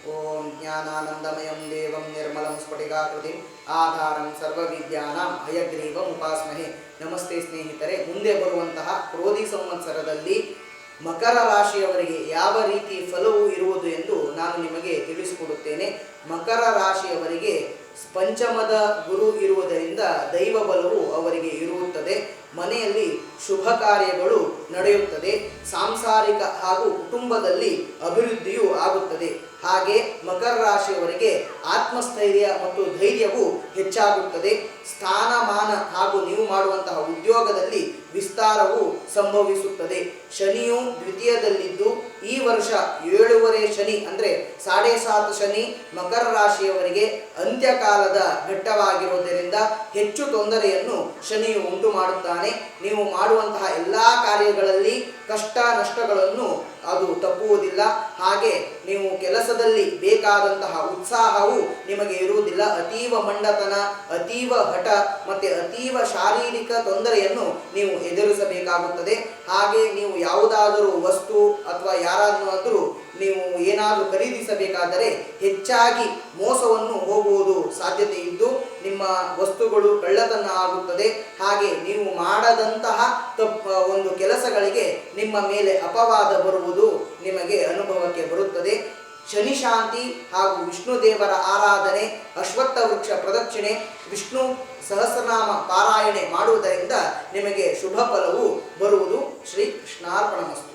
ಓಂ ಜ್ಞಾನಾನಂದಮಯಂ ದೇವಂ ನಿರ್ಮಲಂ ಸ್ಫಟಿಕಾಕೃತಿಂ ಆಧಾರಂ ಸರ್ವವಿದ್ಯಾನಾಂ ಹಯಗ್ರೀವಂ ಉಪಾಸ್ಮಹೆ. ನಮಸ್ತೆ ಸ್ನೇಹಿತರೆ, ಮುಂದೆ ಬರುವಂತಹ ಕ್ರೋಧಿ ಸಂವತ್ಸರದಲ್ಲಿ ಮಕರ ರಾಶಿಯವರಿಗೆ ಯಾವ ರೀತಿ ಫಲವು ಇರುವುದು ಎಂದು ನಾನು ನಿಮಗೆ ತಿಳಿಸಿಕೊಡುತ್ತೇನೆ. ಮಕರ ರಾಶಿಯವರಿಗೆ ಪಂಚಮದ ಗುರು ಇರುವುದರಿಂದ ದೈವ ಬಲವು ಅವರಿಗೆ ಇರುತ್ತದೆ. ಮನೆಯಲ್ಲಿ ಶುಭ ಕಾರ್ಯಗಳು ನಡೆಯುತ್ತದೆ. ಸಾಂಸಾರಿಕ ಹಾಗೂ ಕುಟುಂಬದಲ್ಲಿ ಅಭಿವೃದ್ಧಿಯೂ ಆಗುತ್ತದೆ. ಹಾಗೆ ಮಕರ ರಾಶಿಯವರಿಗೆ ಆತ್ಮಸ್ಥೈರ್ಯ ಮತ್ತು ಧೈರ್ಯವು ಹೆಚ್ಚಾಗುತ್ತದೆ. ಸ್ಥಾನಮಾನ ಹಾಗೂ ನೀವು ಮಾಡುವಂತಹ ಉದ್ಯೋಗದಲ್ಲಿ ವಿಸ್ತಾರವು ಸಂಭವಿಸುತ್ತದೆ. ಶನಿಯು ದ್ವಿತೀಯದಲ್ಲಿದ್ದು ಈ ವರ್ಷ 7ನೇ ಶನಿ ಅಂದರೆ 7.5 ಶನಿ ಮಕರ ರಾಶಿಯವರಿಗೆ ಅಂತ್ಯಕಾಲದ ಘಟ್ಟವಾಗಿರುವುದರಿಂದ ಹೆಚ್ಚು ತೊಂದರೆಯನ್ನು ಶನಿಯು ಉಂಟು ಮಾಡುತ್ತಾನೆ. ನೀವು ಮಾಡುವಂತಹ ಎಲ್ಲ ಕಾರ್ಯಗಳಲ್ಲಿ ಕಷ್ಟ ನಷ್ಟಗಳನ್ನು ಅದು ತಪ್ಪುವುದಿಲ್ಲ. ಹಾಗೆ ನೀವು ಕೆಲಸದಲ್ಲಿ ಬೇಕಾದಂತಹ ಉತ್ಸಾಹವು ನಿಮಗೆ ಇರುವುದಿಲ್ಲ. ಅತೀವ ಮಂಡತನ, ಅತೀವ ಹಠ ಮತ್ತು ಅತೀವ ಶಾರೀರಿಕ ತೊಂದರೆಯನ್ನು ನೀವು ಎದುರಿಸಬೇಕಾಗುತ್ತದೆ. ಹಾಗೆ ನೀವು ಯಾವುದಾದರೂ ವಸ್ತು ಅಥವಾ ಯಾರಾದರೂ ನೀವು ಏನಾದರೂ ಖರೀದಿಸಬೇಕಾದರೆ ಹೆಚ್ಚಾಗಿ ಮೋಸವನ್ನು ಹೋಗುವುದು ಸಾಧ್ಯತೆ ಇದ್ದು ನಿಮ್ಮ ವಸ್ತುಗಳು ಕಳ್ಳತನ ಆಗುತ್ತದೆ. ಹಾಗೆ ನೀವು ಮಾಡದಂತಹ ಒಂದು ಕೆಲಸಗಳಿಗೆ ನಿಮ್ಮ ಮೇಲೆ ಅಪವಾದ ಬರುವುದು ನಿಮಗೆ ಅನುಭವಕ್ಕೆ ಬರುತ್ತದೆ. ಶನಿ ಶಾಂತಿ ಹಾಗೂ ವಿಷ್ಣು ದೇವರ ಆರಾಧನೆ, ಅಶ್ವತ್ಥ ವೃಕ್ಷ ಪ್ರದಕ್ಷಿಣೆ, ವಿಷ್ಣು ಸಹಸ್ರನಾಮ ಪಾರಾಯಣೆ ಮಾಡುವುದರಿಂದ ನಿಮಗೆ ಶುಭ ಫಲವು ಬರುವುದು. ಶ್ರೀ ಕೃಷ್ಣಾರ್ಪಣಮಸ್ತು.